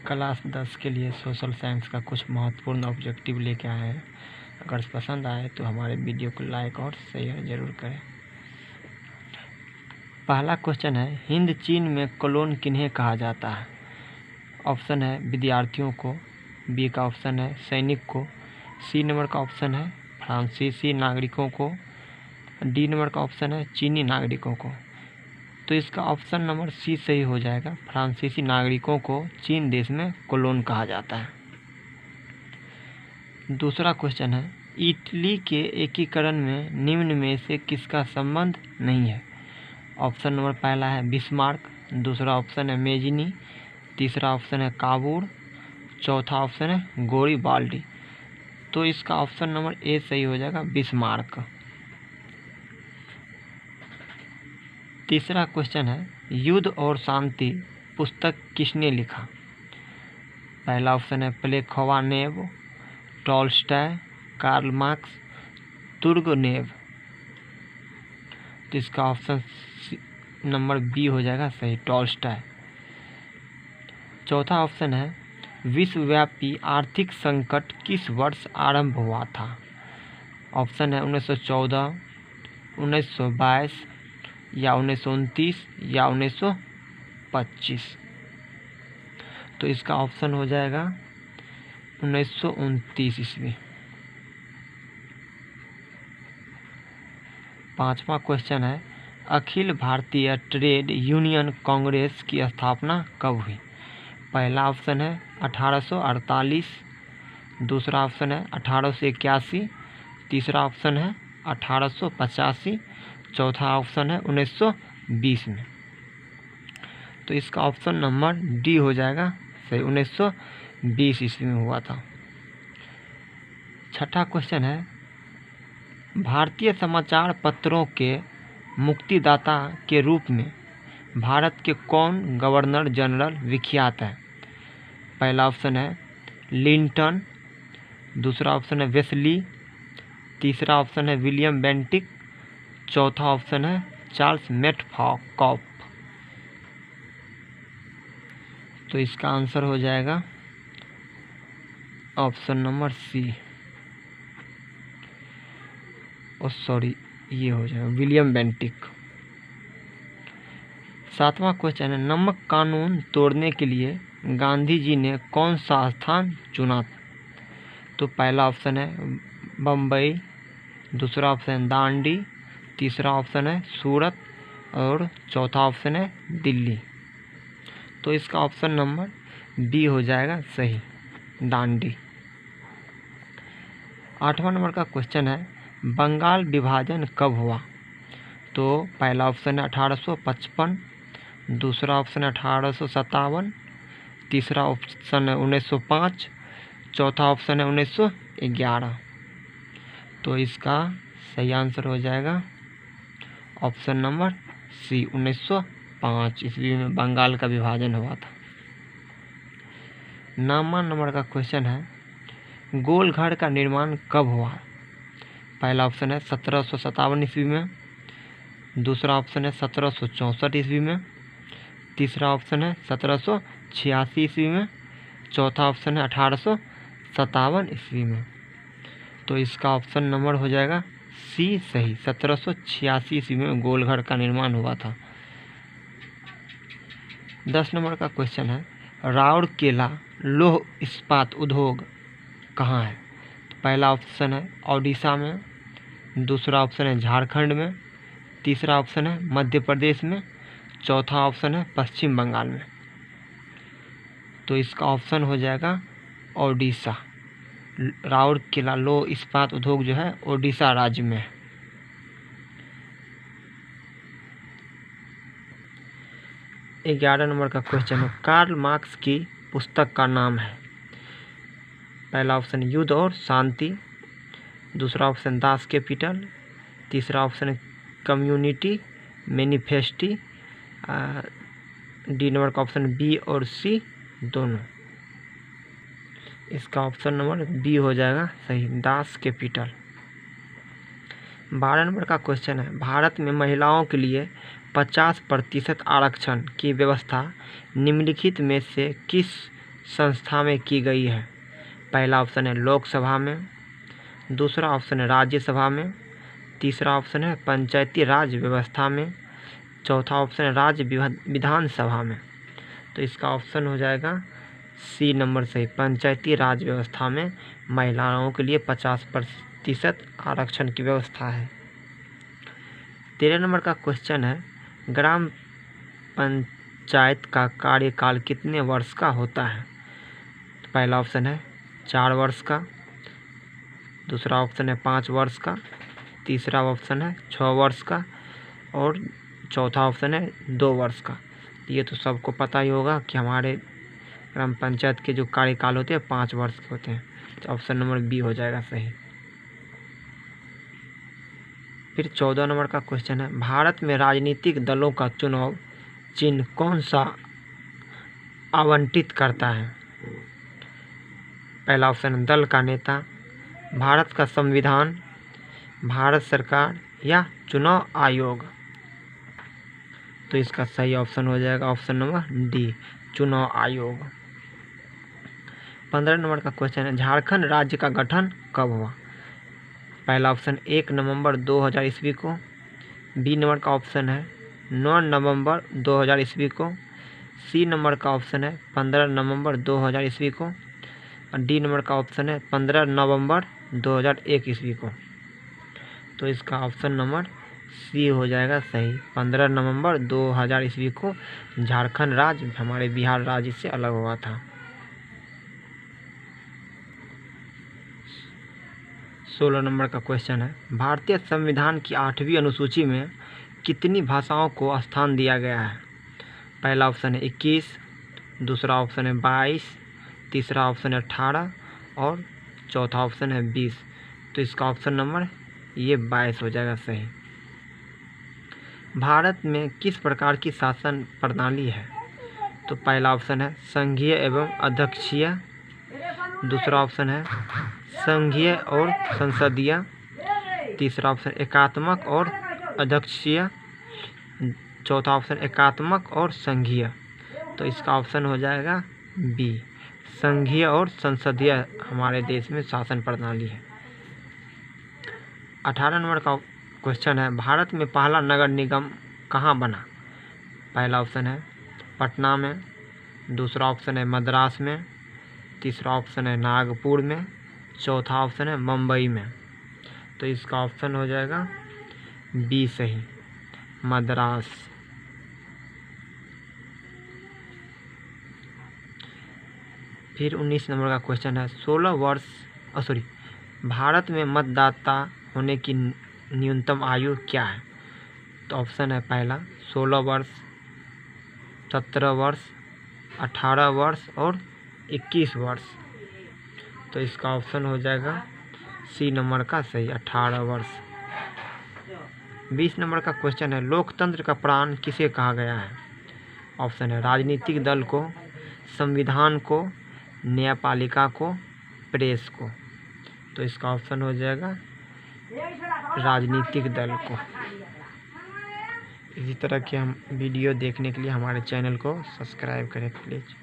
Class 10 के लिए social science का कुछ महत्वपूर्ण ऑब्जेक्टिव लेके आए हैं। अगर पसंद आए तो हमारे वीडियो को लाइक और शेयर जरूर करें। पहला क्वेश्चन है, हिंद चीन में कॉलोन किन्हें कहा जाता है? ऑप्शन है विद्यार्थियों को, बी का ऑप्शन है सैनिक को, सी नंबर का ऑप्शन है फ्रांसीसी नागरिकों को, डी नंबर का ऑप्शन है चीनी नागरिकों को। तो इसका ऑप्शन नंबर सी सही हो जाएगा। फ्रांसीसी नागरिकों को चीन देश में कॉलोन कहा जाता है। दूसरा क्वेश्चन है, इटली के एकीकरण में निम्न में से किसका संबंध नहीं है? ऑप्शन नंबर पहला है बिस्मार्क, दूसरा ऑप्शन है मेजिनी, तीसरा ऑप्शन है काबूल, चौथा ऑप्शन है गोरीबाल्डी। तो इसका ऑप्शन नंबर ए सही हो जाएगा, बिस्मार्क। तीसरा क्वेश्चन है, युद्ध और शांति पुस्तक किसने लिखा? पहला ऑप्शन है प्लेखोवानेव, टॉल्स्टॉय, कार्ल मार्क्स, तुर्गनेव। तो इसका ऑप्शन नंबर बी हो जाएगा सही, टॉल्स्टॉय। चौथा ऑप्शन है, विश्वव्यापी आर्थिक संकट किस वर्ष आरंभ हुआ था? ऑप्शन है 1914, 1922 या 1929 या 1925। तो इसका ऑप्शन हो जाएगा 1929 ईस्वी। पांचवा क्वेश्चन है, अखिल भारतीय ट्रेड यूनियन कांग्रेस की स्थापना कब हुई? पहला ऑप्शन है 1848, दूसरा ऑप्शन है 1881, तीसरा ऑप्शन है 1885, चौथा ऑप्शन है 1920 में। तो इसका ऑप्शन नंबर डी हो जाएगा सही, 1920 ईस्वी में हुआ था। छठा क्वेश्चन है, भारतीय समाचार पत्रों के मुक्तिदाता के रूप में भारत के कौन गवर्नर जनरल विख्यात है? पहला ऑप्शन है लिंटन, दूसरा ऑप्शन है वेस्ली, तीसरा ऑप्शन है विलियम बेंटिक, चौथा ऑप्शन है चार्ल्स मेटफॉर्ड। तो इसका आंसर हो जाएगा ऑप्शन नंबर सी, ये हो जाएगा विलियम बेंटिक। सातवां क्वेश्चन है, नमक कानून तोड़ने के लिए गांधी जी ने कौन सा स्थान चुना? तो पहला ऑप्शन है बम्बई, दूसरा ऑप्शन है दांडी, तीसरा ऑप्शन है सूरत और चौथा ऑप्शन है दिल्ली। तो इसका ऑप्शन नंबर बी हो जाएगा सही, दांडी। आठवां नंबर का क्वेश्चन है, बंगाल विभाजन कब हुआ? तो पहला ऑप्शन है 1855, दूसरा ऑप्शन है 1857, तीसरा ऑप्शन है 1905, चौथा ऑप्शन है 1911। तो इसका सही आंसर हो जाएगा ऑप्शन नंबर सी, 1905 ईस्वी में बंगाल का विभाजन हुआ था। 9वां नंबर का क्वेश्चन है, गोल घर का निर्माण कब हुआ? पहला ऑप्शन है 1757 ईस्वी में, दूसरा ऑप्शन है 1764 ईस्वी में, तीसरा ऑप्शन है 1786 ईस्वी में, चौथा ऑप्शन है 1857 ईस्वी में। तो इसका ऑप्शन नंबर हो जाएगा सी सही, 1786 ईस्वी में गोलघर का निर्माण हुआ था। 10 नंबर का क्वेश्चन है, राउरकेला लौह इस्पात उद्योग कहाँ है? तो पहला ऑप्शन है ओडिशा में, दूसरा ऑप्शन है झारखंड में, तीसरा ऑप्शन है मध्य प्रदेश में, चौथा ऑप्शन है पश्चिम बंगाल में। तो इसका ऑप्शन हो जाएगा ओडिशा। राउरकेला लौह इस्पात उद्योग जो है ओडिशा राज्य में है। एक 11 नंबर का क्वेश्चन है, कार्ल मार्क्स की पुस्तक का नाम है? पहला ऑप्शन युद्ध और शांति, दूसरा ऑप्शन दास कैपिटल, तीसरा ऑप्शन है कम्युनिटी मैनिफेस्टी, डी नंबर का ऑप्शन बी और सी दोनों। इसका ऑप्शन नंबर बी हो जाएगा सही, दास कैपिटल। 12 नंबर का क्वेश्चन है, भारत में महिलाओं के लिए 50% आरक्षण की व्यवस्था निम्नलिखित में से किस संस्था में की गई है? पहला ऑप्शन है लोकसभा में, दूसरा ऑप्शन है राज्यसभा में, तीसरा ऑप्शन है पंचायती राज व्यवस्था में, चौथा ऑप्शन है राज्य विधानसभा में। तो इसका ऑप्शन हो जाएगा सी नंबर सही, पंचायती राज व्यवस्था में महिलाओं के लिए 50% आरक्षण की व्यवस्था है। 13 नंबर का क्वेश्चन है, ग्राम पंचायत का कार्यकाल कितने वर्ष का होता है? तो पहला ऑप्शन है 4 वर्ष का, दूसरा ऑप्शन है 5 वर्ष का, तीसरा ऑप्शन है 6 वर्ष का और चौथा ऑप्शन है 2 वर्ष का। ये तो सबको पता ही होगा कि हमारे ग्राम पंचायत के जो कार्यकाल होते हैं 5 वर्ष के होते हैं। तो ऑप्शन नंबर बी हो जाएगा सही। फिर 14 नंबर का क्वेश्चन है, भारत में राजनीतिक दलों का चुनाव चिन्ह कौन सा आवंटित करता है? पहला ऑप्शन है दल का नेता, भारत का संविधान, भारत सरकार या चुनाव आयोग। तो इसका सही ऑप्शन हो जाएगा ऑप्शन नंबर डी, चुनाव आयोग। 15 नंबर का क्वेश्चन है, झारखंड राज्य का गठन कब हुआ? पहला ऑप्शन 1 नवंबर 2000 ईस्वी को, बी नंबर का ऑप्शन है 9 नवंबर 2000 ईस्वी को, सी नंबर का ऑप्शन है 15 नवंबर 2000 ईस्वी को और डी नंबर का ऑप्शन है 15 नवंबर 2001 ईस्वी को। तो इसका ऑप्शन नंबर सी हो जाएगा सही, 15 नवंबर 2000 ईस्वी को झारखंड राज्य हमारे बिहार राज्य से अलग हुआ था। 16 नंबर का क्वेश्चन है, भारतीय संविधान की 8वीं अनुसूची में कितनी भाषाओं को स्थान दिया गया है? पहला ऑप्शन है 21, दूसरा ऑप्शन है 22, तीसरा ऑप्शन है 18 और चौथा ऑप्शन है 20। तो इसका ऑप्शन नंबर ये 22 हो जाएगा सही। भारत में किस प्रकार की शासन प्रणाली है? तो पहला ऑप्शन है संघीय एवं अध्यक्षीय, दूसरा ऑप्शन है संघीय और संसदीय, तीसरा ऑप्शन एकात्मक और अध्यक्षीय, चौथा ऑप्शन एकात्मक और संघीय। तो इसका ऑप्शन हो जाएगा बी, संघीय और संसदीय हमारे देश में शासन प्रणाली है। 18 नंबर का क्वेश्चन है, भारत में पहला नगर निगम कहाँ बना? पहला ऑप्शन है पटना में, दूसरा ऑप्शन है मद्रास में, तीसरा ऑप्शन है नागपुर में, चौथा ऑप्शन है मुंबई में। तो इसका ऑप्शन हो जाएगा बी सही, मद्रास। फिर 19 नंबर का क्वेश्चन है, भारत में मतदाता होने की न्यूनतम आयु क्या है? तो ऑप्शन है पहला 16 वर्ष, 17 वर्ष, 18 वर्ष और 21 वर्ष। तो इसका ऑप्शन हो जाएगा सी नंबर का सही, 18 वर्ष। 20 नंबर का क्वेश्चन है, लोकतंत्र का प्राण किसे कहा गया है? ऑप्शन है राजनीतिक दल को, संविधान को, न्यायपालिका को, प्रेस को। तो इसका ऑप्शन हो जाएगा राजनीतिक दल को। इसी तरह के हम वीडियो देखने के लिए हमारे चैनल को सब्सक्राइब करें प्लीज़।